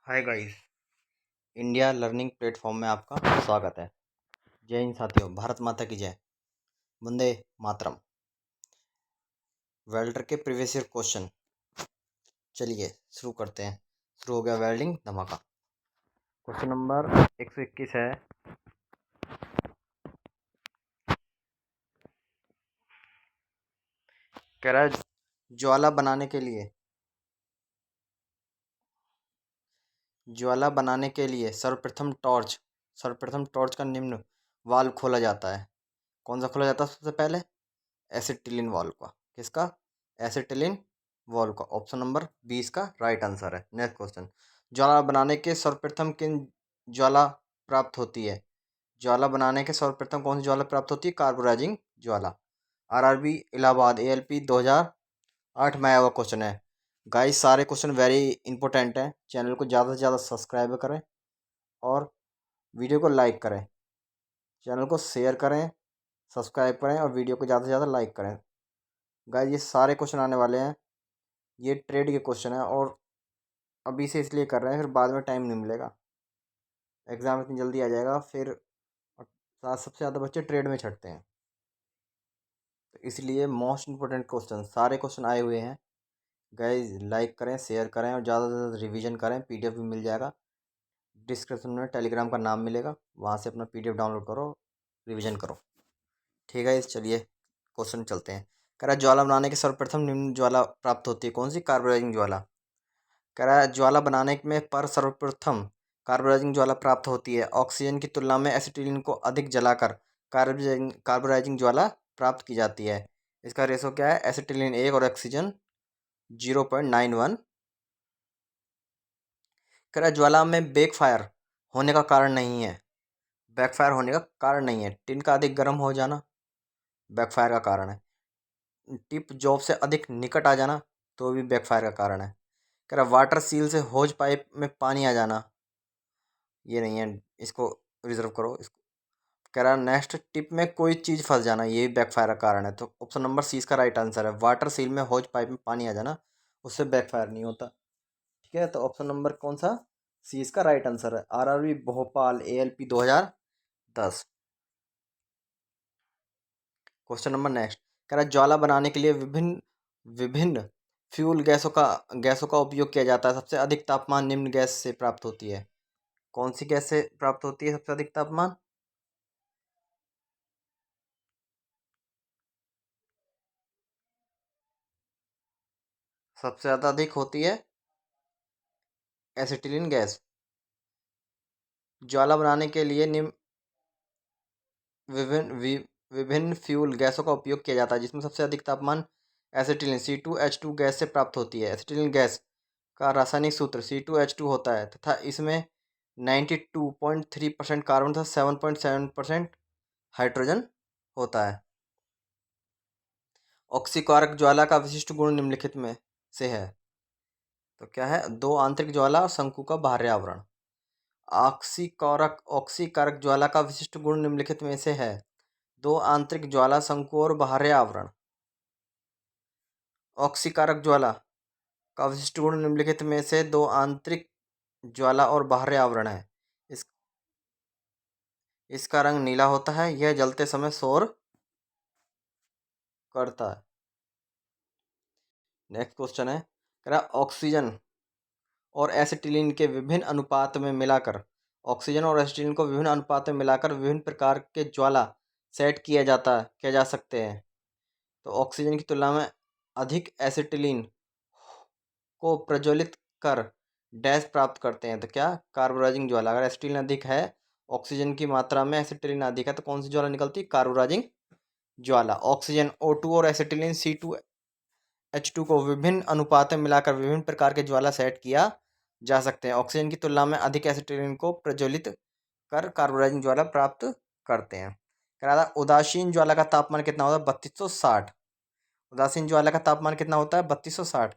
Hi guys. India learning platform में आपका स्वागत है। जय हिंद साथियों, भारत माता की जय, वंदे मातरम। वेल्डर के प्रीवियस ईयर क्वेश्चन, चलिए शुरू करते हैं। शुरू हो गया वेल्डिंग धमाका। क्वेश्चन नंबर 121 है। कह रहा है ज्वाला बनाने के लिए सर्वप्रथम टॉर्च का निम्न वाल्व खोला जाता है। कौन सा खोला जाता है सबसे पहले? एसिटिलीन वाल्व का। किसका? एसिटिलीन वाल्व का। ऑप्शन नंबर 20 का राइट आंसर है। नेक्स्ट क्वेश्चन, ज्वाला बनाने के सर्वप्रथम किन ज्वाला प्राप्त होती है? ज्वाला बनाने के सर्वप्रथम कौन सी ज्वाला प्राप्त होती है? कार्बोराइजिंग ज्वाला। आरआरबी इलाहाबाद एएलपी 2008 में आया हुआ क्वेश्चन है। गाइस, सारे क्वेश्चन वेरी इंपॉर्टेंट हैं। चैनल को ज़्यादा से ज़्यादा सब्सक्राइब करें और वीडियो को लाइक करें। चैनल को शेयर करें, सब्सक्राइब करें और वीडियो को ज़्यादा से ज़्यादा लाइक करें। गाइस, ये सारे क्वेश्चन आने वाले हैं। ये ट्रेड के क्वेश्चन है और अभी से इसलिए कर रहे हैं, फिर बाद में टाइम नहीं मिलेगा। एग्ज़ाम इतनी जल्दी आ जाएगा, फिर सबसे ज़्यादा बच्चे ट्रेड में छटते हैं, तो इसलिए मोस्ट इंपॉर्टेंट क्वेश्चन सारे क्वेश्चन आए हुए हैं। गाइस, लाइक करें, शेयर करें और ज़्यादा से ज़्यादा रिवीजन करें। पीडीएफ भी मिल जाएगा, डिस्क्रिप्शन में टेलीग्राम का नाम मिलेगा, वहाँ से अपना पीडीएफ डाउनलोड करो, रिवीजन करो। ठीक है, इस चलिए क्वेश्चन चलते हैं। कह रहा है ज्वाला बनाने के सर्वप्रथम निम्न ज्वाला प्राप्त होती है। कौन सी? कार्बोराइजिंग ज्वाला। कह रहा है ज्वाला बनाने में पर सर्वप्रथम कार्बोराइजिंग ज्वाला प्राप्त होती है। ऑक्सीजन की तुलना में एसिटिलीन को अधिक जलाकर कार्बोराइजिंग ज्वाला प्राप्त की जाती है। इसका रेशो क्या है? एसिटिलीन 1 और ऑक्सीजन 0.91। कह रहा है ज्वाला में बैकफायर होने का कारण नहीं है। बैकफायर होने का कारण नहीं है। टिन का अधिक गर्म हो जाना बैकफायर का कारण है। टिप जॉब से अधिक निकट आ जाना तो भी बैकफायर का कारण है। कह रहा वाटर सील से होज पाइप में पानी आ जाना, ये नहीं है, इसको रिजर्व करो। इसको कह रहा नेक्स्ट, टिप में कोई चीज़ फंस जाना, ये भी बैकफायर का कारण है। तो ऑप्शन नंबर सी इसका राइट आंसर है। वाटर सील में होज पाइप में पानी आ जाना, उससे बैकफायर नहीं होता। ठीक है, तो ऑप्शन नंबर कौन सा? सी इसका राइट आंसर है। RRB Bhopal ALP 2010। Question number next, कह रहा है ज्वाला बनाने के लिए विभिन्न विभिन्न फ्यूल गैसों का उपयोग किया जाता है। सबसे अधिक तापमान निम्न गैस से प्राप्त होती है। कौन सी गैस से प्राप्त होती है सबसे अधिक तापमान? सबसे ज़्यादा अधिक होती है एसिटिलीन गैस। ज्वाला बनाने के लिए निम्न विभिन्न फ्यूल गैसों का उपयोग किया जाता है, जिसमें सबसे अधिक तापमान एसिटिलीन C2H2 गैस से प्राप्त होती है। एसिटिलीन गैस का रासायनिक सूत्र C2H2 होता है तथा इसमें 92.3% कार्बन तथा 7.7% हाइड्रोजन होता है। ऑक्सीकारक ज्वाला का विशिष्ट गुण निम्नलिखित में से है। तो क्या है? दो आंतरिक ज्वाला और शंकु का बाह्य आवरण। ऑक्सीकारक ज्वाला का विशिष्ट गुण निम्नलिखित में से है। दो आंतरिक ज्वाला, शंकु और बाह्य आवरण। ऑक्सीकारक ज्वाला का विशिष्ट गुण निम्नलिखित में से दो आंतरिक ज्वाला और बाह्य आवरण है। इस इसका रंग नीला होता है। यह जलते समय शोर करता है। नेक्स्ट क्वेश्चन है, कह रहा ऑक्सीजन और एसिटिलीन के विभिन्न अनुपात में मिलाकर विभिन्न प्रकार के ज्वाला सेट किया जा सकते हैं। तो ऑक्सीजन की तुलना में अधिक एसिटिलीन को प्रज्वलित कर डैश प्राप्त करते हैं। तो क्या? कार्बोराइजिंग ज्वाला। अगर एसिटिलीन अधिक है, ऑक्सीजन की मात्रा में एसिटिलीन अधिक है, तो कौन सी ज्वाला निकलती है? कार्बोराइजिंग ज्वाला। ऑक्सीजन O2 और एसिटिलीन C2H2 को विभिन्न अनुपात में मिलाकर विभिन्न प्रकार के ज्वाला सेट किया जा सकते हैं। ऑक्सीजन की तुलना में अधिक एसिटिलीन को प्रज्वलित कर कार्बोराइजिंग ज्वाला प्राप्त करते हैं। कह रहा था उदासीन ज्वाला का तापमान कितना होता है? 3260। उदासीन ज्वाला का तापमान कितना होता है? 3260।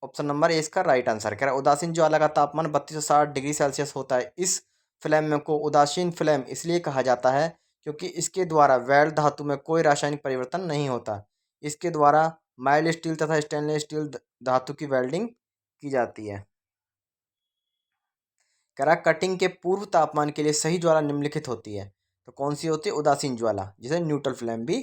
ऑप्शन नंबर ए इसका राइट आंसर। कह रहा है उदासीन ज्वाला का तापमान 3260 डिग्री सेल्सियस होता है। इस फ्लेम को उदासीन फ्लेम इसलिए कहा जाता है क्योंकि इसके द्वारा वेल्ड धातु में कोई रासायनिक परिवर्तन नहीं होता। इसके द्वारा माइल्ड स्टील तथा स्टेनलेस स्टील धातु की वेल्डिंग की जाती है। कह रहा कटिंग के पूर्व तापमान के लिए सही ज्वाला निम्नलिखित होती है। तो कौन सी होती है? उदासीन ज्वाला, जिसे न्यूट्रल फ्लेम भी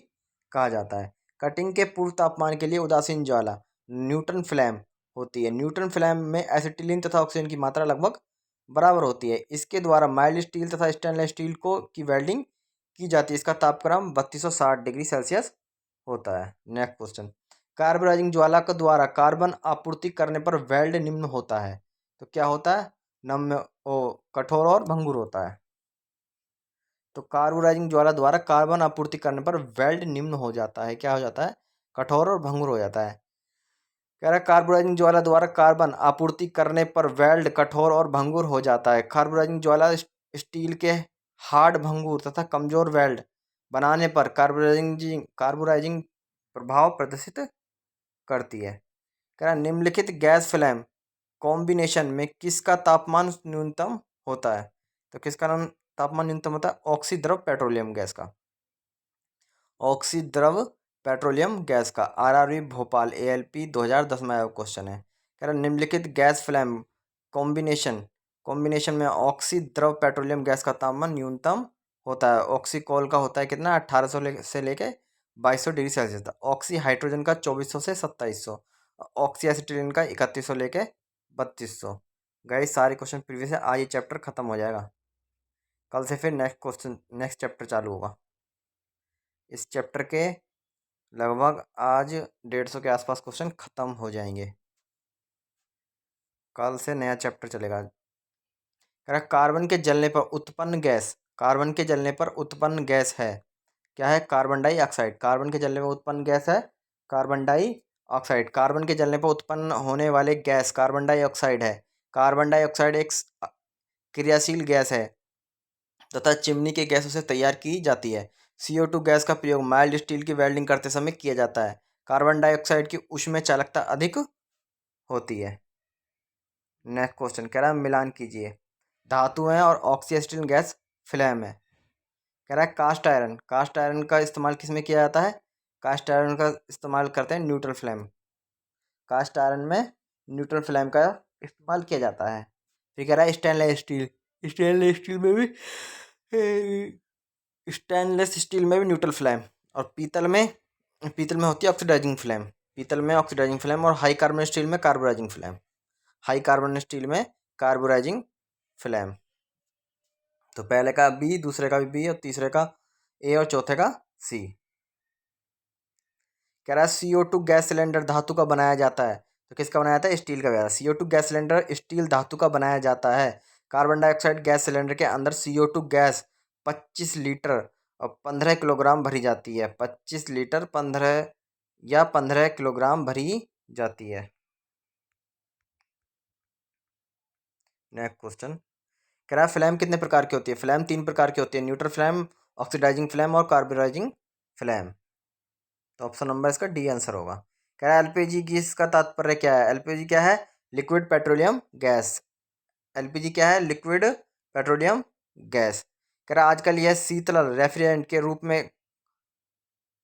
कहा जाता है। कटिंग के पूर्व तापमान के लिए उदासीन ज्वाला न्यूट्रल फ्लेम होती है। न्यूट्रल फ्लेम में एसिटिलीन तथा ऑक्सीजन की मात्रा लगभग बराबर होती है। इसके द्वारा माइल्ड स्टील तथा स्टेनलेस स्टील को की वेल्डिंग की जाती है। इसका तापक्रम 3260 डिग्री सेल्सियस होता है। नेक्स्ट क्वेश्चन, कार्बोराइजिंग ज्वाला के द्वारा कार्बन आपूर्ति करने पर वेल्ड निम्न होता है। तो क्या होता है? नम्य कठोर और भंगुर होता है। तो कार्बोराइजिंग ज्वाला द्वारा कार्बन आपूर्ति करने पर वेल्ड निम्न हो जाता है। क्या हो जाता है? कठोर और भंगुर हो जाता है। कह रहा है कार्बोराइजिंग ज्वाला द्वारा कार्बन आपूर्ति करने पर वेल्ड कठोर और भंगुर हो जाता है। कार्बोराइजिंग ज्वाला स्टील के हार्ड, भंगुर तथा कमजोर वेल्ड बनाने पर कार्बोराइजिंग प्रभाव प्रदर्शित करती है। कह रहा निम्नलिखित गैस फ्लेम कॉम्बिनेशन में किसका तापमान न्यूनतम होता है? तो किसका तापमान न्यूनतम होता है? ऑक्सी द्रव पेट्रोलियम गैस का। ऑक्सी द्रव पेट्रोलियम गैस का। आरआरबी भोपाल एएलपी 2010 में आया क्वेश्चन है। कह रहा निम्नलिखित गैस फ्लेम कॉम्बिनेशन में ऑक्सी द्रव पेट्रोलियम गैस का तापमान न्यूनतम होता है। ऑक्सीकोल का होता है कितना? 1800 से लेके 2200 डिग्री सेल्सियस तक। ऑक्सी हाइड्रोजन का 2400 से 2700। ऑक्सी एसिटिलीन का 3100 लेके 3200। गाइस सारे क्वेश्चन प्रीवियस है। आज ये चैप्टर खत्म हो जाएगा। कल से फिर नेक्स्ट चैप्टर चालू होगा। इस चैप्टर के लगभग आज 150 के आसपास क्वेश्चन खत्म हो जाएंगे। कल से नया चैप्टर चलेगा। कह रहा कार्बन के जलने पर उत्पन्न गैस है। क्या है? Carbon dioxide. कार्बन के जलने पर उत्पन्न गैस है कार्बन डाइऑक्साइड। कार्बन के जलने पर उत्पन्न होने वाले गैस कार्बन डाइऑक्साइड है। कार्बन डाइऑक्साइड एक क्रियाशील गैस है तथा चिमनी के गैसों से तैयार की जाती है। CO2 गैस का प्रयोग माइल्ड स्टील की वेल्डिंग करते समय किया जाता है। कार्बन डाइऑक्साइड की ऊष्मीय चालकता अधिक होती है। नेक्स्ट क्वेश्चन कह रहा है मिलान कीजिए। धातु है और ऑक्सीजन गैस फ्लेम है। कह रहा है कास्ट आयरन का इस्तेमाल किस में किया जाता है? कास्ट आयरन का इस्तेमाल करते हैं न्यूट्रल फ्लेम। कास्ट आयरन में न्यूट्रल फ्लेम का इस्तेमाल किया जाता है। फिर कह रहा है स्टेनलेस स्टील में भी न्यूट्रल फ्लेम। और पीतल में होती है ऑक्सीडाइजिंग फ्लेम। पीतल में ऑक्सीडाइजिंग फ्लेम। और हाई कार्बन स्टील में carburising flame. High carbon steel में कार्बोराइजिंग फ्लेम। तो पहले का बी, दूसरे का भी बी, और तीसरे का ए, और चौथे का सी। कह रहा है CO2 गैस सिलेंडर धातु का बनाया जाता है। तो किसका बनाया जाता है? स्टील का बनाया। CO2 गैस सिलेंडर स्टील धातु का बनाया जाता है। कार्बन डाइऑक्साइड गैस सिलेंडर के अंदर CO2 गैस 25 लीटर और 15 किलोग्राम भरी जाती है। 25 लीटर 15 किलोग्राम भरी जाती है। नेक्स्ट क्वेश्चन कह रहा है फ्लेम कितने प्रकार की होती है? फ्लेम 3 प्रकार की होती है। न्यूट्रल फ्लेम, ऑक्सीडाइजिंग फ्लेम और कार्बोराइजिंग फ्लेम। तो ऑप्शन नंबर इसका डी आंसर होगा। कह रहा है एलपीजी गैस का तात्पर्य क्या है? एलपीजी क्या है? Liquid petroleum gas. एलपीजी क्या है? Liquid petroleum gas. कह रहा है आजकल यह शीतल रेफ्रिजरेंट के रूप में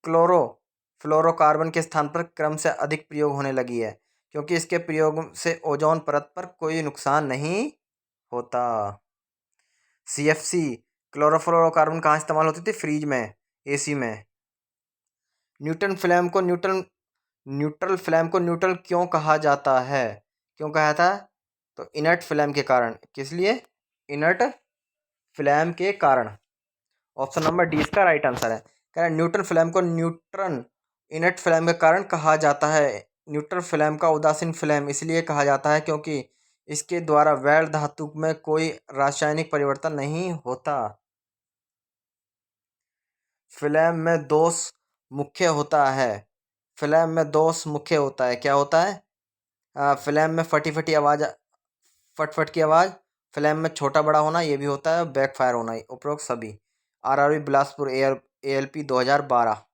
फ्लोरोकार्बन के स्थान पर क्रम से अधिक प्रयोग होने लगी है, क्योंकि इसके प्रयोग से ओजोन परत पर कोई नुकसान नहीं होता। CFC क्लोरोफ्लोरोकार्बन कहाँ इस्तेमाल होती थी? फ्रिज में, AC में। न्यूट्रल फ्लेम को न्यूट्रल क्यों कहा जाता है? क्यों कहा था? तो इनर्ट फ्लेम के कारण। किस लिए? इनर्ट फ्लेम के कारण। ऑप्शन नंबर डी इसका राइट आंसर है। कह रहा है न्यूट्रल फ्लेम को इनर्ट फ्लेम के कारण कहा जाता है। न्यूट्रल फ्लेम का उदासीन फ्लेम इसलिए कहा जाता है क्योंकि इसके द्वारा वेल्ड धातु में कोई रासायनिक परिवर्तन नहीं होता। फ्लेम में दोष मुख्य होता है। फ्लेम में दोष मुख्य होता है। क्या होता है? फ्लेम में फटी आवाज़, फट की आवाज़, फ्लेम में छोटा बड़ा होना, ये भी होता है। बैकफायर होना, उपरोक्त सभी। RRB Bilaspur ALP 2012।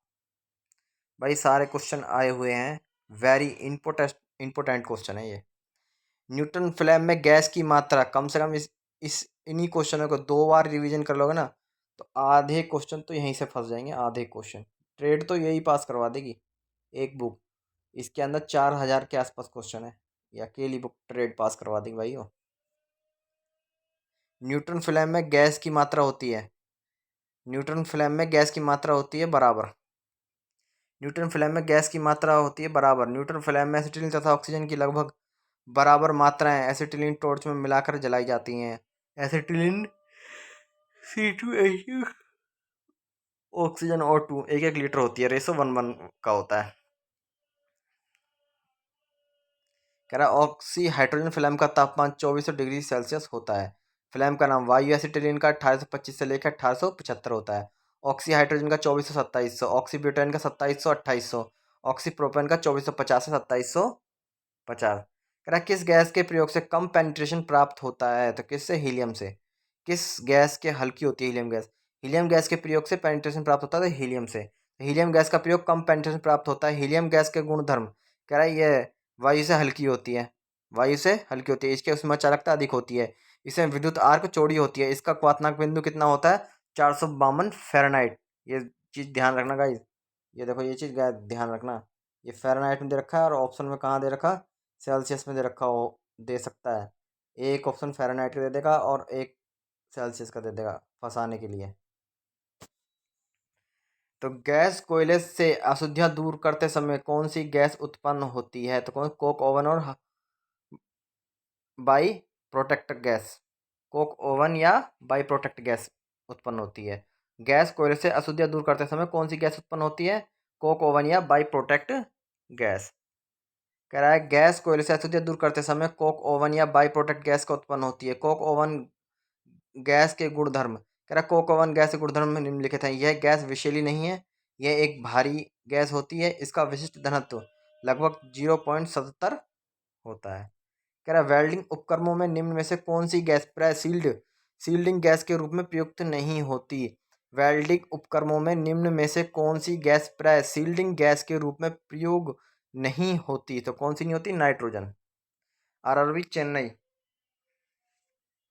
भाई सारे क्वेश्चन आए हुए हैं। वेरी इंपोर्टेंट क्वेश्चन है ये। न्यूट्रल फ्लेम में गैस की मात्रा कम से कम इस इन्हीं क्वेश्चनों को 2 बार रिवीजन कर लोगे ना तो आधे क्वेश्चन तो यहीं से फंस जाएंगे। आधे क्वेश्चन ट्रेड तो यही पास करवा देगी एक बुक। इसके अंदर 4000 के आसपास क्वेश्चन है। ये अकेली बुक ट्रेड पास करवा देगी भाई। न्यूट्रॉन फ्लेम में गैस की मात्रा होती है, न्यूट्रॉन फ्लेम में गैस की मात्रा होती है बराबर, न्यूट्रॉन फ्लेम में गैस की मात्रा होती है बराबर, न्यूट्रॉन फ्लेम में एसिटिलीन तथा ऑक्सीजन की लगभग बराबर मात्राएं एसिटिलीन टॉर्च में मिलाकर जलाई जाती हैं। एसिटिलीन C2H ऑक्सीजन O2 एक एक लीटर होती है, रेशो 1:1 का होता है। कह रहा ऑक्सी हाइड्रोजन फ्लेम का तापमान 2400 डिग्री सेल्सियस होता है। फ्लेम का नाम वायु एसिटिलीन का 1825 से लेकर 1875 होता है। ऑक्सी हाइड्रोजन का 2400 2700, ऑक्सी ब्यूटेन का 2700 2800, ऑक्सी प्रोपेन का 2450 से 2750। कह रहा किस गैस के प्रयोग से कम पेनिट्रेशन प्राप्त होता है, तो किससे? हीलियम से। किस गैस के हल्की होती है हीलियम गैस? हीलियम गैस के प्रयोग से पेनिट्रेशन प्राप्त होता है हीलियम से। हीलियम गैस का प्रयोग कम पेनिट्रेशन प्राप्त होता है। हीलियम गैस के गुणधर्म, कह रहा है ये वायु से हल्की होती है, वायु से हल्की होती है, इसके उसमें चालकता अधिक होती है, इसमें विद्युत आर्क चौड़ी होती है, इसका क्वाथनांक बिंदु कितना होता है? 452 फ़ारेनहाइट। ये चीज़ ध्यान रखना गाइस, ये देखो ये चीज़ ध्यान रखना, ये फ़ारेनहाइट में दे रखा है और ऑप्शन में कहाँ दे रखा? सेल्सियस में दे रखा हो, दे सकता है। एक ऑप्शन फ़ारेनहाइट का दे देगा और एक सेल्सियस का दे देगा फंसाने के लिए। तो गैस कोयले से अशुद्धियाँ दूर करते समय कौन सी गैस उत्पन्न होती है? तो कौन? कोक ओवन और by protect gas, Coke oven या बाई प्रोटेक्ट गैस उत्पन्न होती है। गैस कोयले से अशुद्धियाँ दूर करते समय कौन सी गैस उत्पन्न होती है? कोक ओवन या बाई प्रोटेक्ट गैस। कह रहा है गैस कोयले से अशुद्धियाँ दूर करते समय कोक ओवन या बाई प्रोटेक्ट गैस का उत्पन्न होती है। कोक ओवन गैस के गुणधर्म, कह रहा है कोक ओवन गैस के गुणधर्म में निम्नलिखित है। यह गैस विषैली नहीं है, यह एक भारी गैस होती है, इसका विशिष्ट घनत्व लगभग 0.77 होता है। कह रहा है वेल्डिंग उपकरणों में निम्न में से कौन सी गैस सील्डिंग गैस के रूप में प्रयुक्त नहीं होती? वेल्डिंग उपकरणों में निम्न में से कौन सी गैस सील्डिंग गैस के रूप में प्रयोग नहीं होती? तो कौन सी नहीं होती? नाइट्रोजन। RRB चेन्नई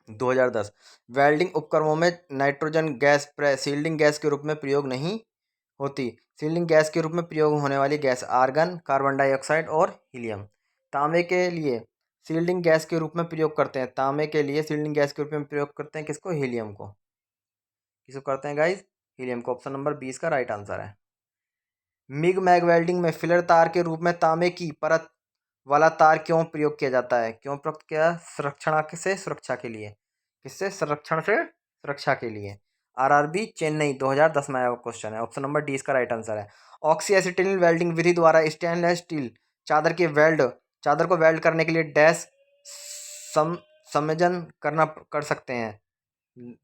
2010। वेल्डिंग उपकरणों में नाइट्रोजन गैस सील्डिंग गैस के रूप में प्रयोग नहीं होती। सील्डिंग गैस के रूप में प्रयोग होने वाली गैस आर्गन, कार्बन डाइऑक्साइड और हीलियम। तांबे के लिए सील्डिंग गैस के रूप में प्रयोग करते हैं, तांबे के लिए सील्डिंग गैस के रूप में प्रयोग करते हैं किसको? हीलियम को। किसको करते हैं गाइज? हीलियम को। ऑप्शन नंबर 20 का राइट आंसर है। मिग मैग वेल्डिंग में फिलर तार के रूप में तांबे की परत वाला तार क्यों प्रयोग किया जाता है? क्यों प्रयोग किया? सुरक्षा के लिए। किससे? संरक्षण से सुरक्षा के लिए। RRB चेन्नई 2010 में आया हुआ क्वेश्चन है। ऑप्शन नंबर डी इसका राइट आंसर है। ऑक्सी एसिटिलीन वेल्डिंग विधि द्वारा स्टेनलेस स्टील चादर को वेल्ड करने के लिए डैश सम समंजन कर सकते हैं,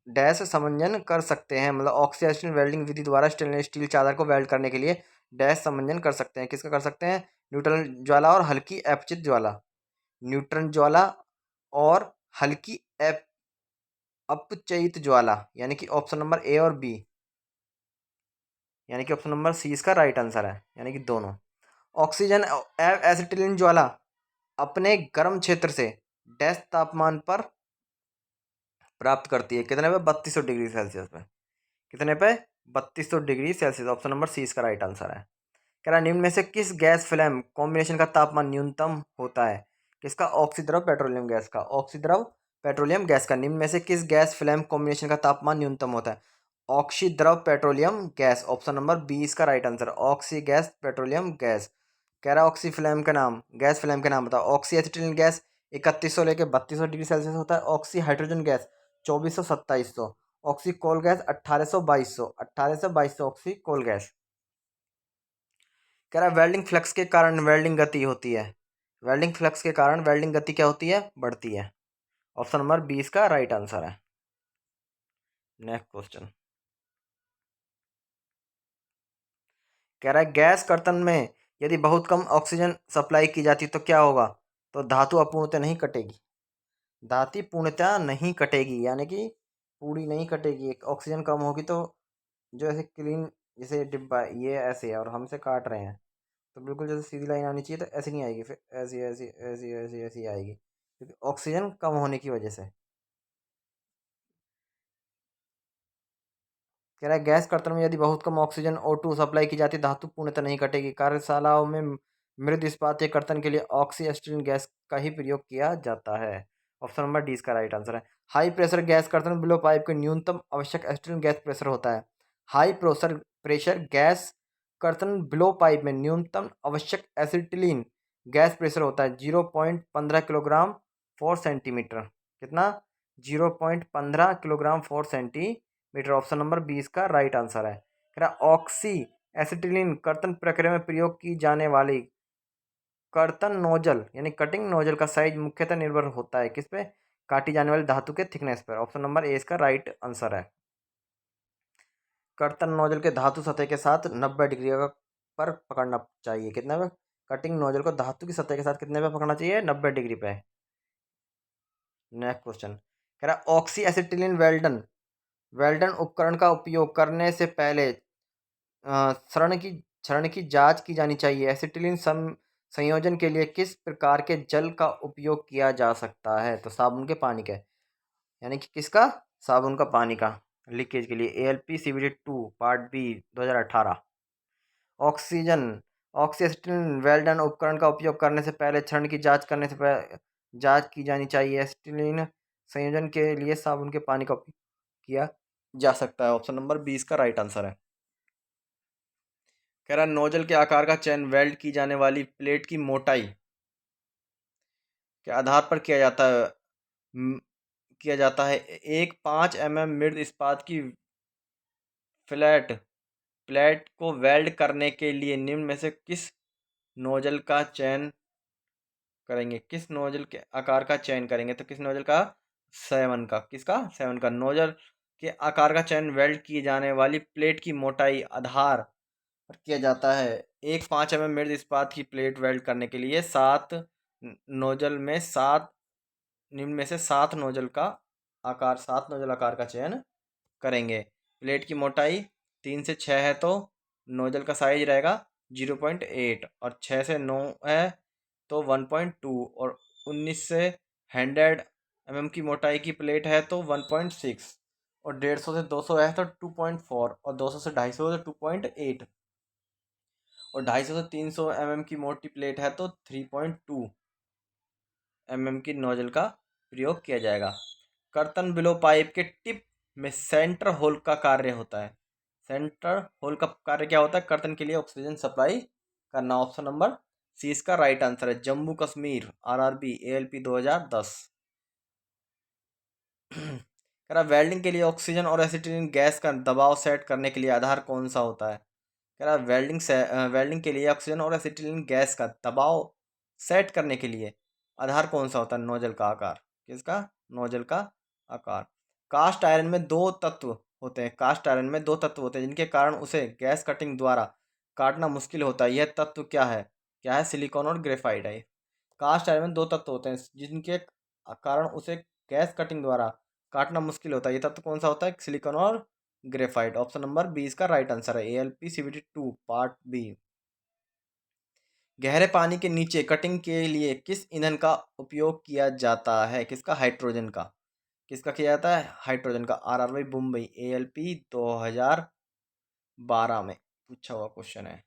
डैश समंजन कर सकते हैं, मतलब ऑक्सी एसिटिलीन वेल्डिंग विधि द्वारा स्टेनलेस स्टील चादर को वेल्ड करने के लिए डैश समंजन कर सकते हैं। किसका कर सकते हैं? न्यूट्रल ज्वाला और हल्की अपचित ज्वाला, न्यूट्रन ज्वाला और हल्की अपचयित ज्वाला, यानी कि ऑप्शन नंबर ए और बी, यानी कि ऑप्शन नंबर सी इसका राइट आंसर है, यानी कि दोनों। ऑक्सीजन एसिटिलीन ज्वाला अपने गर्म क्षेत्र से डैश तापमान पर प्राप्त करती है, कितने पे? 3200 डिग्री सेल्सियस पे। कितने पे? 3200 degree Celsius. Option number C इसका राइट आंसर है। कह रहा निम्न में से किस गैस फ्लेम कॉम्बिनेशन का तापमान न्यूनतम होता है? किसका? ऑक्सीद्रव पेट्रोलियम गैस का। ऑक्सीद्रव पेट्रोलियम गैस का। निम्न में से किस गैस फ्लेम कॉम्बिनेशन का तापमान न्यूनतम होता है? ऑक्सीद्रव petroleum gas. Option number B इसका right answer. Oxy gas petroleum gas. कह रहा ऑक्सी फ्लेम का नाम, गैस फ्लेम का नाम बताओ। ऑक्सी एसिटिलीन गैस 3100 लेके 3200 डिग्री सेल्सियस होता है। Oxy hydrogen gas 2400 2700। Oxy coal gas 1800 2200, 1800 2200 oxy coal gas. कह रहा है वेल्डिंग फ्लक्स के कारण वेल्डिंग गति होती है, वेल्डिंग फ्लक्स के कारण वेल्डिंग गति क्या होती है? बढ़ती है। ऑप्शन नंबर 20 का राइट आंसर है। नेक्स्ट क्वेश्चन कह रहा है गैस कर्तन में यदि बहुत कम ऑक्सीजन सप्लाई की जाती तो क्या होगा? तो धातु अपूर्णतः नहीं कटेगी, धातु पूर्णतः नहीं कटेगी, यानी कि पूरी नहीं कटेगी। ऑक्सीजन कम होगी तो जो ऐसे क्लीन, जैसे डिब्बा ये ऐसे है और हमसे काट रहे हैं, तो बिल्कुल जैसे सीधी लाइन आनी चाहिए तो ऐसी नहीं आएगी, फिर ऐसी ऐसी ऐसी ऐसी ऐसी आएगी, क्योंकि ऑक्सीजन कम होने की वजह से। कह रहा है गैस कर्तन में यदि बहुत कम ऑक्सीजन O2 सप्लाई की जाती धातु पूर्णतः नहीं कटेगी। कार्यशालाओं में मृद इस्पात या कर्तन के लिए ऑक्सी एसिटिलीन गैस का ही प्रयोग किया जाता है। ऑप्शन नंबर डी इसका राइट आंसर है। हाई प्रेशर गैस कर्तन बिलो पाइप के न्यूनतम आवश्यक एसिटिलीन गैस प्रेशर होता है। हाई प्रेशर गैस कर्तन बिलो पाइप में न्यूनतम आवश्यक एसिटिलीन गैस प्रेशर होता है 0.15 किलोग्राम 4 सेंटीमीटर। कितना? 0.15 किलोग्राम 4 सेंटीमीटर। ऑप्शन नंबर 20 का राइट आंसर है। कह रहा ऑक्सी एसिटिलीन कर्तन प्रक्रिया में प्रयोग की जाने वाली कर्तन नोजल यानी कटिंग नोजल का साइज मुख्यतः निर्भर होता है किस पे? काटी जाने वाली धातु के थिकनेस पर। ऑप्शन नंबर ए इसका राइट आंसर है। कर्तन नोजल के धातु सतह के साथ 90 डिग्री पर पकड़ना चाहिए। कितने पे? कटिंग नोजल को धातु की सतह के साथ कितने पे पकड़ना चाहिए? 90 डिग्री पे। नेक्स्ट क्वेश्चन कह रहा ऑक्सी एसिटिलीन वेल्डन वेल्डन उपकरण का उपयोग करने से पहले क्षरण की जांच की जानी चाहिए। एसिटिलीन संयोजन के लिए किस प्रकार के जल का उपयोग किया जा सकता है? तो साबुन के पानी के, यानी कि किसका? साबुन का पानी का लीकेज के लिए। ALPCVD 2 part B 2018। Oxygen oxy acetylene welding उपकरण का उपयोग करने से पहले क्षरण की जांच की जानी चाहिए। एसिटिलीन संयोजन के लिए साबुन के पानी का उपयोग किया जा सकता है। ऑप्शन नंबर 20 का राइट आंसर है। कह रहा नोजल के आकार का चयन वेल्ड की जाने वाली प्लेट की मोटाई के आधार पर किया जाता है। एक 5 mm मृद इस्पात की फ्लैट प्लेट को वेल्ड करने के लिए निम्न में से किस नोजल का चयन करेंगे? किस नोजल के आकार का चयन करेंगे? तो किस नोजल का? 7 का। किसका? 7 का। नोजल के आकार का चयन वेल्ड की जाने वाली प्लेट की मोटाई आधार पर किया जाता है। एक 5 mm मृद इस्पात की प्लेट वेल्ड करने के लिए नोजल में सात निम्न में से 7 नोजल आकार का चयन करेंगे। प्लेट की मोटाई 3 से 6 है तो नोजल का साइज रहेगा 0.8, और 6 से 9 है तो 1.2, और 19 से 100 mm की मोटाई की प्लेट है तो 1.6, और 150 से 200 है तो 2.4, और 200 से 250 तो 2.8, और 250 से 300 mm की मोटी प्लेट है तो 3.2 mm की नोजल का प्रयोग किया जाएगा। कर्तन बिलो पाइप के टिप में सेंटर होल का कार्य होता है। सेंटर होल का कार्य क्या होता है? कर्तन के लिए ऑक्सीजन सप्लाई करना। ऑप्शन नंबर सी इसका राइट आंसर है। Jammu Kashmir RRB ALP 2010। कह रहा वेल्डिंग के लिए ऑक्सीजन और एसिटिलीन गैस का दबाव सेट करने के लिए आधार कौन सा होता है? कह रहा वेल्डिंग के लिए ऑक्सीजन और एसिटिलीन गैस का दबाव सेट करने के लिए आधार कौन सा होता है? नोजल का आकार। किसका? नोजल का आकार। कास्ट आयरन में दो तत्व होते हैं। कास्ट आयरन में दो तत्व होते हैं जिनके कारण उसे गैस कटिंग द्वारा काटना मुश्किल होता है। यह तत्व क्या है? क्या है? सिलिकॉन और ग्रेफाइट है। कास्ट आयरन में दो तत्व होते हैं जिनके कारण उसे गैस कटिंग द्वारा काटना मुश्किल होता है। ये तत्व कौन सा होता है? सिलिकॉन और ग्रेफाइट। ऑप्शन नंबर 20 का राइट आंसर है। ALPCVD 2 part B. गहरे पानी के नीचे कटिंग के लिए किस ईंधन का उपयोग किया जाता है? किसका? हाइड्रोजन का। किसका किया जाता है? हाइड्रोजन का। RRB मुंबई ALP 2012 में पूछा हुआ क्वेश्चन है।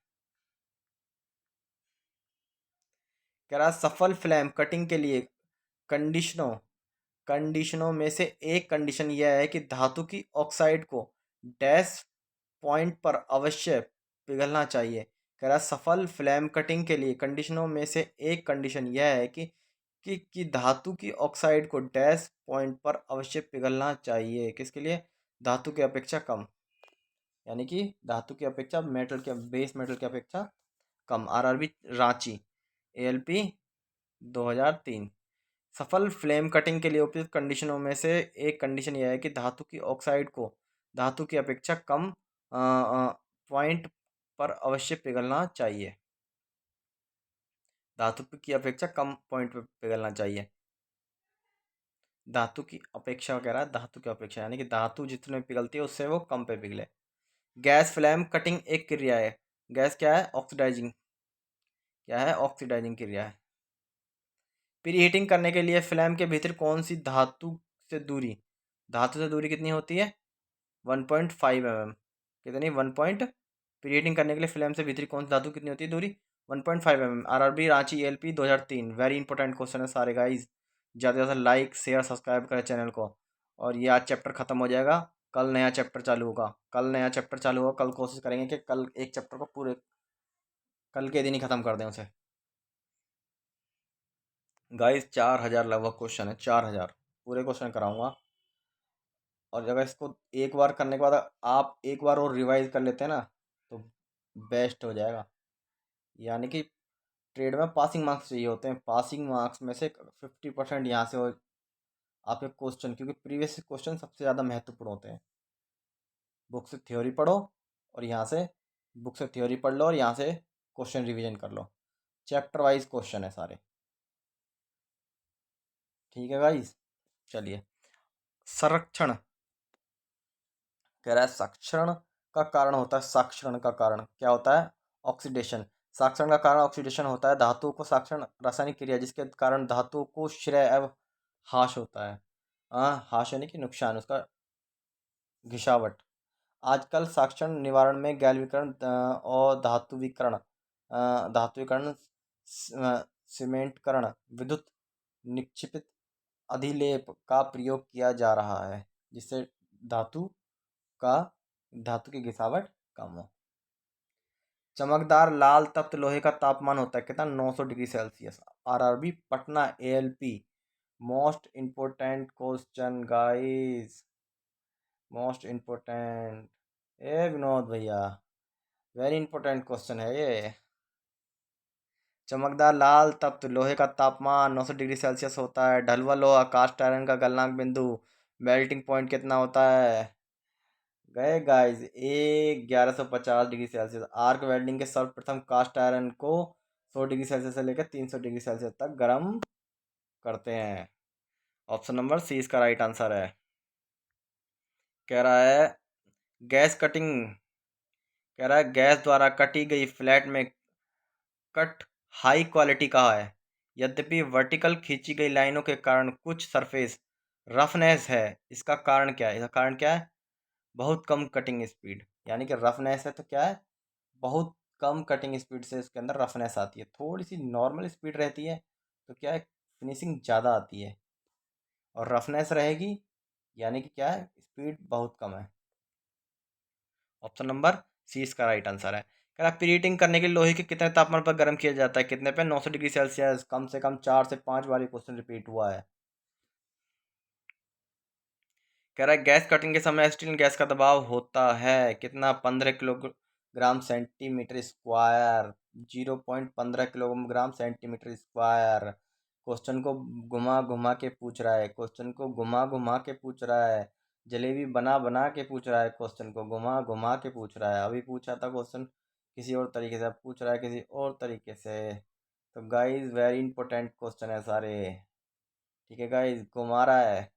कह रहा सफल फ्लेम कटिंग के लिए कंडीशनों कंडीशनों में से एक कंडीशन यह है कि धातु की ऑक्साइड को डैश पॉइंट पर अवश्य पिघलना चाहिए। कह रहा सफल फ्लेम कटिंग के लिए कंडीशनों में से एक कंडीशन यह है कि धातु की ऑक्साइड को डैश पॉइंट पर अवश्य पिघलना चाहिए। किसके लिए? धातु की अपेक्षा कम, यानी कि धातु की अपेक्षा बेस मेटल की अपेक्षा कम। RRB Ranchi ALP 2003। सफल फ्लेम कटिंग के लिए उपयुक्त कंडीशनों में से एक कंडीशन यह है कि धातु की ऑक्साइड को धातु की अपेक्षा कम पॉइंट पर अवश्य पिघलना चाहिए। धातु की अपेक्षा कम पॉइंट पर पिघलना चाहिए। धातु की अपेक्षा वगैरह, धातु की अपेक्षा यानी कि धातु जितने पिघलती है उससे वो कम पे पिघले। गैस फ्लेम कटिंग एक क्रिया है। गैस क्या है? ऑक्सीडाइजिंग। क्या है? ऑक्सीडाइजिंग क्रिया है। प्रीहीटिंग करने के लिए फ्लेम के भीतर कौन सी धातु से दूरी कितनी होती है? 1.5 mm। कितनी? 1 पॉइंट। प्रीहीटिंग करने के लिए फ्लेम से भीतरी कौन सी धातु कितनी होती है दूरी? 1.5 mm। RRB Ranchi ALP 2003। Very important question है सारे गाइज। ज़्यादा से ज़्यादा लाइक शेयर सब्सक्राइब करें चैनल को। और ये आज चैप्टर ख़त्म हो जाएगा, कल नया चैप्टर चालू होगा। कल कोशिश करेंगे कि कल एक चैप्टर को पूरे कल के दिन ही ख़त्म कर दें उसे। गाइस 4000 लगभग क्वेश्चन है, 4000 पूरे क्वेश्चन कराऊंगा। और अगर इसको एक बार करने के बाद आप एक बार और रिवाइज कर लेते हैं ना तो बेस्ट हो जाएगा। यानी कि ट्रेड में पासिंग मार्क्स चाहिए होते हैं, पासिंग मार्क्स में से 50% यहाँ से हो आपके क्वेश्चन, क्योंकि प्रीवियस क्वेश्चन सबसे ज़्यादा महत्वपूर्ण होते हैं। बुक से थ्योरी पढ़ो और यहाँ से बुक से थ्योरी पढ़ लो और यहाँ से क्वेश्चन रिवीजन कर लो। चैप्टर वाइज क्वेश्चन है सारे। ठीक है गाइस, चलिए। संरक्षण कह रहा है साक्षरण का कारण होता है, साक्षरण का कारण क्या होता है? ऑक्सीडेशन। साक्षरण का कारण ऑक्सीडेशन होता है। धातुओं को साक्षरण रासायनिक क्रिया जिसके कारण धातुओं को श्रेय एवं हाश होता है। हाश यानी कि नुकसान, उसका घिसावट। आजकल साक्षरण निवारण में गैल्वीकरण और धातुविकरण, सीमेंटकरण, विद्युत निक्षिपित अधिलेप का प्रयोग किया जा रहा है, जिससे धातु का धातु की घिसावट कम हो। चमकदार लाल तप्त लोहे का तापमान होता है कितना? 900 degree Celsius. RRB Patna ALP. Most important question guys, most important. ए विनोद भैया, वेरी इंपॉर्टेंट क्वेश्चन है ये। चमकदार लाल तप्त लोहे का तापमान 900 डिग्री सेल्सियस होता है। ढलुआ लोहा कास्ट आयरन का गलनांक बिंदु मेल्टिंग पॉइंट कितना होता है? गए guys, 1150 degree Celsius. Arc welding के सर्वप्रथम कास्ट आयरन को 100 डिग्री सेल्सियस से लेकर 300 डिग्री सेल्सियस तक गर्म करते हैं। ऑप्शन नंबर सी इसका राइट आंसर है। कह रहा है गैस कटिंग, कह रहा है गैस द्वारा कटी गई फ्लैट में कट हाई क्वालिटी का है। यद्यपि वर्टिकल खींची गई लाइनों के कारण कुछ सरफेस रफनेस है। इसका कारण क्या है? इसका कारण क्या है? बहुत कम कटिंग स्पीड। यानी कि रफनेस है तो क्या है? बहुत कम कटिंग स्पीड से इसके अंदर रफनेस आती है। थोड़ी सी नॉर्मल स्पीड रहती है तो क्या है? फिनिशिंग ज़्यादा आती है। और रफनेस रहेगी यानी कि क्या है? स्पीड बहुत कम है। ऑप्शन नंबर सी इसका राइट आंसर है। कह रहा प्रीहीटिंग करने के लिए लोहे के कितने तापमान पर गर्म किया जाता है? कितने पे? 900 डिग्री सेल्सियस। कम से कम 4 से 5 बार ये क्वेश्चन रिपीट हुआ है। कह रहा है गैस कटिंग के समय एसिटिलीन गैस का दबाव होता है कितना? 15 kilogram centimetre square. 0.15 kilogram centimetre square. Question को घुमा घुमा के पूछ रहा है, क्वेश्चन को घुमा घुमा के पूछ रहा है। जलेबी बना बना के पूछ रहा है, क्वेश्चन को घुमा घुमा के पूछ रहा है। अभी पूछा था क्वेश्चन किसी और तरीके से, अब पूछ रहा है किसी और तरीके से। तो गाइस वेरी इंपॉर्टेंट क्वेश्चन है सारे। ठीक है गाइस, घुमा रहा है,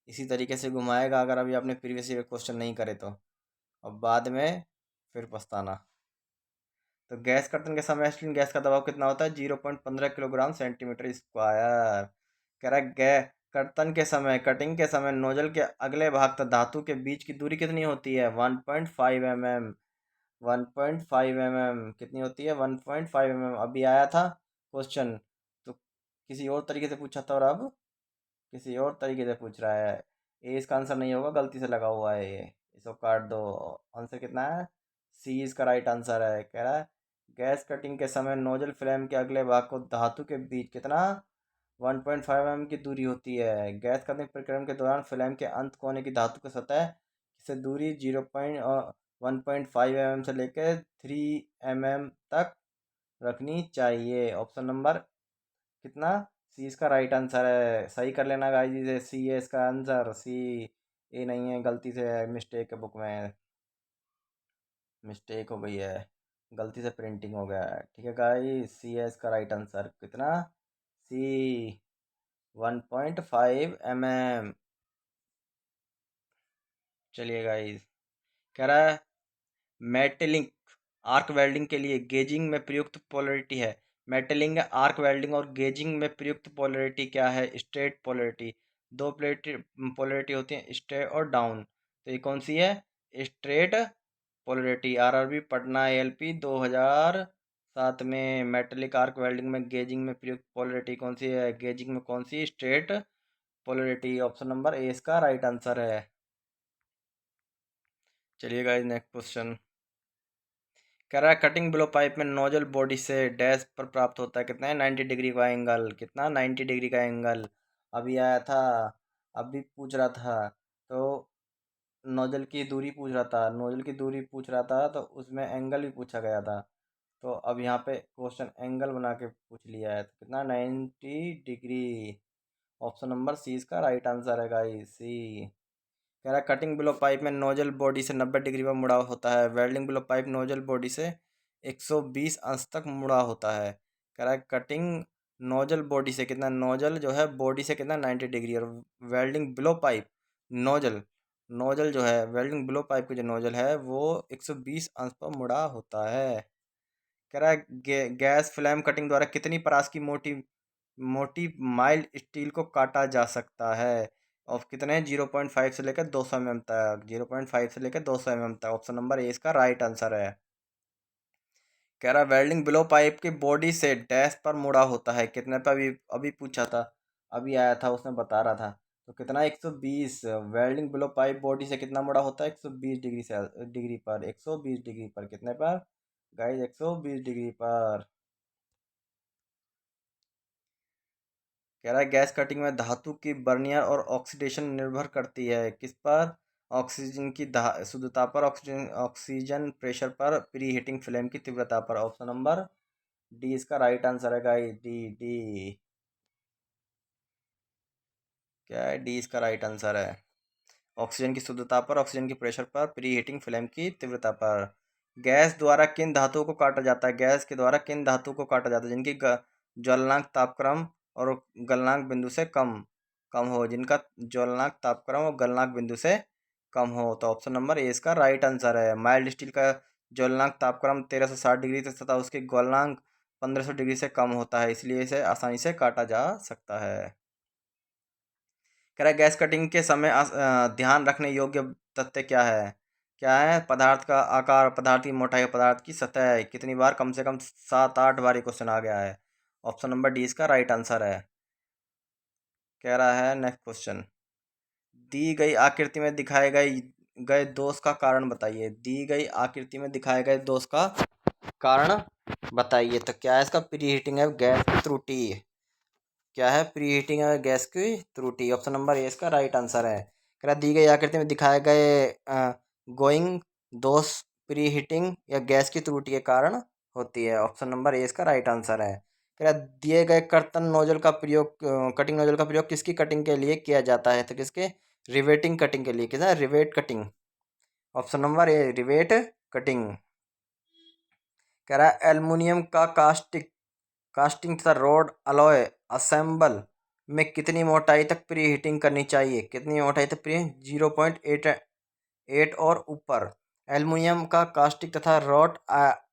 इसी तरीके से घुमाएगा अगर अभी आपने प्रीवियस ईयर क्वेश्चन नहीं करे तो। अब बाद में फिर पछताना। तो गैस कर्तन के समय एसिटिलीन गैस का दबाव कितना होता है? 0.15 किलोग्राम सेंटीमीटर स्क्वायर। कह रहा है कर्तन के समय, कटिंग के समय नोजल के अगले भाग तक धातु के बीच की दूरी कितनी होती है? 1.5 mm। 1.5 mm कितनी होती है? 1.5 mm। अभी आया था क्वेश्चन तो किसी और तरीके से पूछा था और अब किसी और तरीके से पूछ रहा है। ए इसका आंसर नहीं होगा, गलती से लगा हुआ है ये, इसको काट दो। आंसर कितना है? सी इसका राइट आंसर है। कह रहा है गैस कटिंग के समय नोजल फ्लेम के अगले भाग को धातु के बीच कितना? 1.5 mm की दूरी होती है। गैस कटिंग प्रक्रम के दौरान फ्लेम के अंत कोने की धातु की सतह से दूरी 1.5 mm से लेकर 3 mm तक रखनी चाहिए। ऑप्शन नंबर कितना? सी इसका राइट आंसर है। सही कर लेना गाइस, इसे सी है इसका आंसर। सी ए नहीं है, गलती से मिस्टेक है, बुक में मिस्टेक हो गई है, गलती से प्रिंटिंग हो गया है। ठीक है गाइस, सी है इसका राइट आंसर। कितना? सी 1.5 mm। चलिए गाइस, कह रहा है मेटलिंग आर्क वेल्डिंग के लिए गेजिंग में प्रयुक्त पोलरिटी है। मेटलिंग आर्क वेल्डिंग और गेजिंग में प्रयुक्त पोलरिटी क्या है? Straight polarity. दो पोलरिटी होती है, स्ट्रेट और डाउन। तो ये कौन सी है? Straight polarity. RRB Patna ALP 2000 साथ में मेटेलिक आर्क वेल्डिंग में गेजिंग में प्रयुक्त पोलरिटी कौन सी है? गेजिंग में कौन सी? Straight polarity. Option number A इसका राइट आंसर है। चलिए गाइस नेक्स्ट क्वेश्चन कह रहा है कटिंग ब्लो पाइप में नोजल बॉडी से डैश पर प्राप्त होता है कितना है? 90 डिग्री का एंगल। कितना? 90 डिग्री का एंगल। अभी आया था, अभी पूछ रहा था तो नोजल की दूरी पूछ रहा था, नोजल की दूरी पूछ रहा था तो उसमें एंगल भी पूछा गया था। तो अब यहाँ पे क्वेश्चन एंगल बना के पूछ लिया है तो कितना? 90 डिग्री। ऑप्शन नंबर सी इसका राइट आंसर है गाइस, सी। कह रहा है कटिंग ब्लो पाइप में नोजल बॉडी से 90 डिग्री पर मुड़ा होता है। Welding blow pipe nozzle body से 120 अंश तक मुड़ा होता है। कह रहा है कटिंग नोजल बॉडी से कितना? नोजल जो है बॉडी से कितना? 90 डिग्री। और welding blow pipe nozzle, nozzle जो है वेल्डिंग ब्लो पाइप की जो नोजल है वो 120 अंश पर मुड़ा होता है। कह रहा है गैस फ्लेम कटिंग द्वारा कितनी परास की मोटी मोटी माइल्ड स्टील को काटा जा सकता है? और कितने? 0.5 से लेकर 200 mm तक। 0.5 से लेकर 200 mm तक। ऑप्शन नंबर ए इसका राइट आंसर है। कह रहा है वेल्डिंग बिलो पाइप की बॉडी से डैश पर मुड़ा होता है कितने पर? अभी अभी पूछा था, अभी आया था, उसने बता रहा था। तो कितना? 120। वेल्डिंग बिलो पाइप बॉडी से कितना मुड़ा होता है? 120 डिग्री से डिग्री पर। 120 डिग्री पर कितने पर गाइस? 120 डिग्री पर। कह रहा है गैस कटिंग में धातु की बर्नियर और ऑक्सीडेशन निर्भर करती है किस पर? ऑक्सीजन की शुद्धता पर, ऑक्सीजन ऑक्सीजन प्रेशर पर, प्री हीटिंग फ्लेम की तीव्रता पर। ऑप्शन नंबर डी इसका राइट आंसर है गाइस, डी डी। क्या है? डी इसका राइट आंसर है। ऑक्सीजन की शुद्धता पर, ऑक्सीजन की प्रेशर पर, प्री हीटिंग फ्लेम की तीव्रता पर। गैस द्वारा किन धातुओं को काटा जाता है? गैस के द्वारा किन धातुओं को काटा जाता है जिनकी ज्वलनांक तापक्रम और गलनांक बिंदु से कम कम हो? जिनका ज्वलनांक तापक्रम और गलनांक बिंदु से कम हो। तो ऑप्शन नंबर ए इसका राइट आंसर है। माइल्ड स्टील का ज्वलनांक तापक्रम 1360 डिग्री तथा उसकी गलनांक 1500 डिग्री से कम होता है, इसलिए इसे आसानी से काटा जा सकता है। कह रहा है गैस कटिंग के समय ध्यान रखने योग्य तथ्य क्या है? क्या है? पदार्थ का आकार, पदार्थ की मोटाई, पदार्थ की सतह कितनी बार? कम से कम 7-8 बार ये क्वेश्चन आ गया है। ऑप्शन नंबर डी इसका राइट आंसर है। कह रहा है नेक्स्ट क्वेश्चन दी गई आकृति में दिखाए गए गए दोष का कारण बताइए। दी गई आकृति में दिखाए गए दोष का कारण बताइए। तो क्या है इसका? प्री हीटिंग है गैस की त्रुटि। क्या है? प्री हीटिंग है गैस की त्रुटि। ऑप्शन नंबर ए इसका राइट आंसर है। कह रहा दी गई आकृति में दिखाए गए गोइंग दोष प्री हीटिंग या गैस की त्रुटि के कारण होती है। ऑप्शन नंबर ए इसका राइट आंसर है। कह रहा दिए गए कर्तन नोजल का प्रयोग कटिंग नोजल का प्रयोग किसकी कटिंग के लिए किया जाता है? तो किसके? रिवेटिंग कटिंग के लिए। किसका? Rivet cutting. ऑप्शन नंबर ए रिवेट कटिंग। कह रहा है एल्युमिनियम का कास्टिंग तथा रॉड अलॉय असेंबल में कितनी मोटाई तक प्री हीटिंग करनी चाहिए? कितनी मोटाई तक प्री? 0.8 और ऊपर। एल्युमिनियम का कास्टिक तथा रॉड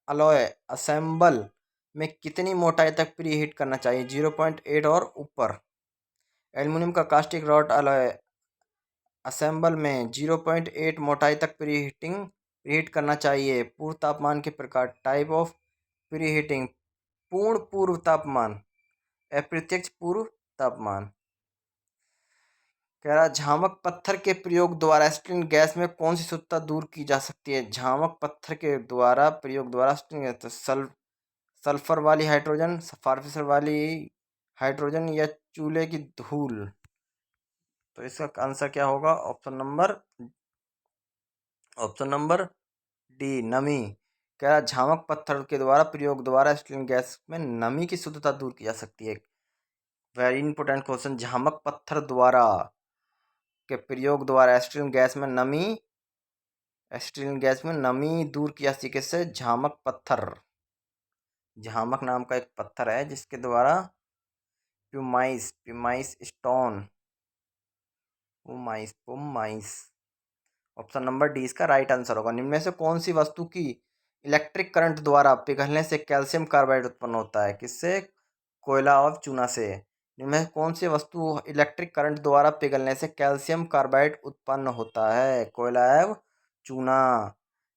अलॉय असेंबल में कितनी मोटाई तक प्री हीट करना चाहिए? 0.8 और ऊपर। एल्युमिनियम का कास्टिक रॉड अलॉय असेंबल में 0.8 मोटाई तक प्री हीट करना चाहिए। पूर्व तापमान के प्रकार टाइप ऑफ प्री हीटिंग। पूर्ण पूर्व तापमान, अप्रत्यक्ष पूर्व तापमान। कह रहा झामक पत्थर के प्रयोग द्वारा एसिटिलीन गैस में कौन सी शुद्धता दूर की जा सकती है? झामक पत्थर के द्वारा प्रयोग द्वारा एसिटिलीन गैस तो सल्फर वाली हाइड्रोजन, सल्फर वाली हाइड्रोजन या चूल्हे की धूल। तो इसका आंसर क्या होगा? ऑप्शन नंबर डी नमी। कह रहा झामक पत्थर के द्वारा प्रयोग द्वारा एसिटिलीन गैस में नमी की शुद्धता दूर की जा सकती है। Very important question. झामक पत्थर द्वारा के प्रयोग द्वारा एसिटिलीन गैस में नमी दूर की जा सकती है। किससे? झामक पत्थर। झामक नाम का एक पत्थर है जिसके द्वारा pumice stone, pumice. Option number D इसका राइट आंसर होगा। निम्न में से कौन सी वस्तु की इलेक्ट्रिक करंट द्वारा पिघलने से कैल्शियम कार्बाइड उत्पन्न होता है? किससे? कोयला और चूना से। निम्न में से कौन सी वस्तु इलेक्ट्रिक करंट द्वारा पिघलने से कैल्शियम कार्बाइड उत्पन्न होता है? कोयला एवं चूना।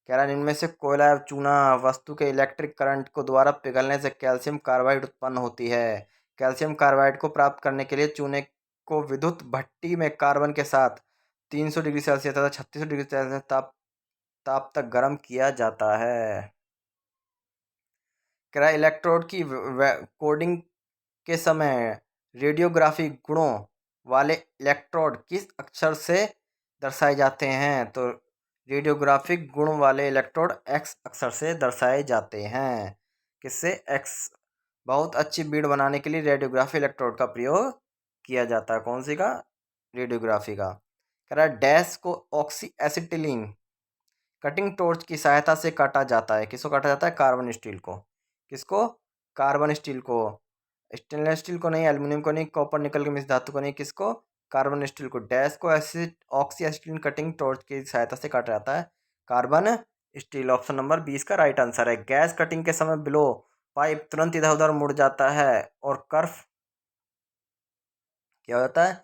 कह रहा है इनमें से कोयला या चूना वस्तु के इलेक्ट्रिक करंट को द्वारा पिघलने से कैल्शियम कार्बाइड उत्पन्न होती है। कैल्शियम कार्बाइड को प्राप्त करने के लिए चूने को विद्युत भट्टी में कार्बन के साथ 300 डिग्री सेल्सियस तथा 3600 डिग्री सेल्सियस ताप तक गर्म किया जाता है। कह रहा है इलेक्ट्रोड की कोडिंग के समय रेडियोग्राफी गुणों वाले इलेक्ट्रोड किस अक्षर से दर्शाए जाते हैं? तो रेडियोग्राफिक गुण वाले इलेक्ट्रोड एक्स अक्षर से दर्शाए जाते हैं। किससे? एक्स। बहुत अच्छी बीड बनाने के लिए रेडियोग्राफी इलेक्ट्रोड का प्रयोग किया जाता है। कौन सी का? रेडियोग्राफी का। कह रहा है डैश को ऑक्सी एसिटिलीन कटिंग टॉर्च की सहायता से काटा जाता है। किसको काटा जाता है? कार्बन स्टील को। किसको? कार्बन स्टील को। स्टेनलेस स्टील को नहीं, एल्यूमिनियम को नहीं, कॉपर निकल के मिश्र धातु को नहीं। किसको? कार्बन स्टील को। डैश को ऑक्सी एसिटिलीन कटिंग टॉर्च की सहायता से काटा जाता है। Carbon steel. ऑप्शन नंबर 20 का राइट आंसर है। गैस कटिंग के समय बिलो पाइप तुरंत इधर उधर मुड़ जाता है और कर्फ क्या हो जाता है?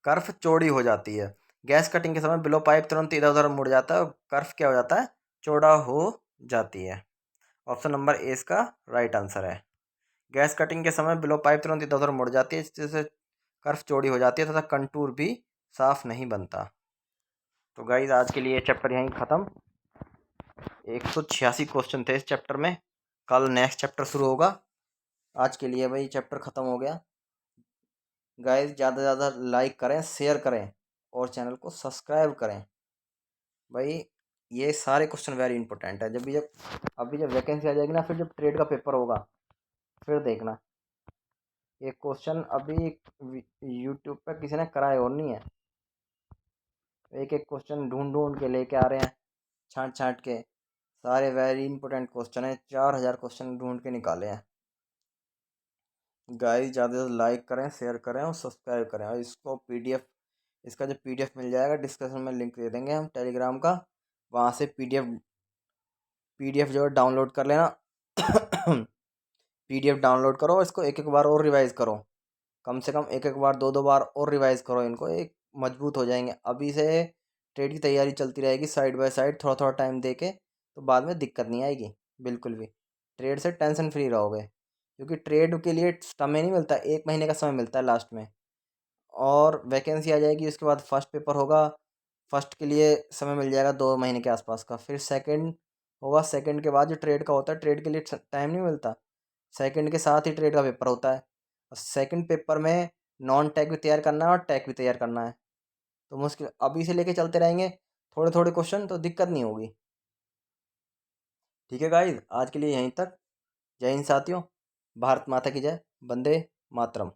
कर्फ चौड़ी हो जाती है। गैस कटिंग के समय बिलो पाइप तुरंत इधर उधर मुड़ जाता है और कर्फ क्या हो जाता है? चौड़ा हो जाती है। ऑप्शन नंबर ए इसका राइट आंसर है। गैस कटिंग के समय बिलो पाइप तुरंत इधर उधर मुड़ जाती है, जिससे कर्व चौड़ी हो जाती है तथा कंटूर भी साफ नहीं बनता। तो गाइज आज के लिए चैप्टर यहीं ख़त्म। 186 क्वेश्चन थे इस चैप्टर में। कल नेक्स्ट चैप्टर शुरू होगा। आज के लिए भाई चैप्टर ख़त्म हो गया। गाइज ज़्यादा से ज़्यादा लाइक करें, शेयर करें और चैनल को सब्सक्राइब करें। भाई ये सारे क्वेश्चन वेरी इंपॉर्टेंट है। अभी जब वैकेंसी आ जाएगी ना, फिर जब ट्रेड का पेपर होगा फिर देखना। ये क्वेश्चन अभी यूट्यूब पर किसी ने कराए और नहीं है। एक एक क्वेश्चन ढूंढ ढूंढ के लेके आ रहे हैं, छांट छांट के। सारे वेरी इंपॉर्टेंट क्वेश्चन है। 4000 क्वेश्चन ढूंढ के निकाले हैं। गाइस ज़्यादा से ज़्यादा लाइक करें, शेयर करें और सब्सक्राइब करें। और इसका जो पीडीएफ मिल जाएगा, डिस्क्रिप्शन में लिंक दे देंगे हम टेलीग्राम का। वहाँ से पीडीएफ जो है डाउनलोड कर लेना। पीडीएफ डाउनलोड करो, इसको एक एक बार और रिवाइज करो। कम से कम एक एक बार, दो दो बार और रिवाइज करो इनको। एक मजबूत हो जाएंगे। अभी से ट्रेड की तैयारी चलती रहेगी साइड बाय साइड, थोड़ा थोड़ा टाइम दे के, तो बाद में दिक्कत नहीं आएगी बिल्कुल भी। ट्रेड से टेंशन फ्री रहोगे, क्योंकि ट्रेड के लिए समय नहीं मिलता, 1 महीने का समय मिलता है लास्ट में। और वैकेंसी आ जाएगी, उसके बाद फर्स्ट पेपर होगा। फर्स्ट के लिए समय मिल जाएगा 2 महीने के आसपास का। फिर सेकंड होगा, सेकंड के बाद जो ट्रेड का होता है, ट्रेड के लिए टाइम नहीं मिलता। सेकंड के साथ ही ट्रेड का पेपर होता है। और सेकंड पेपर में नॉन टैग भी तैयार करना है और टैग भी तैयार करना है। तो मुश्किल, अभी से लेके चलते रहेंगे थोड़े थोड़े क्वेश्चन, तो दिक्कत नहीं होगी। ठीक है गाइज, आज के लिए यहीं तक। जय हिंद साथियों। भारत माता की जय। वंदे मातरम।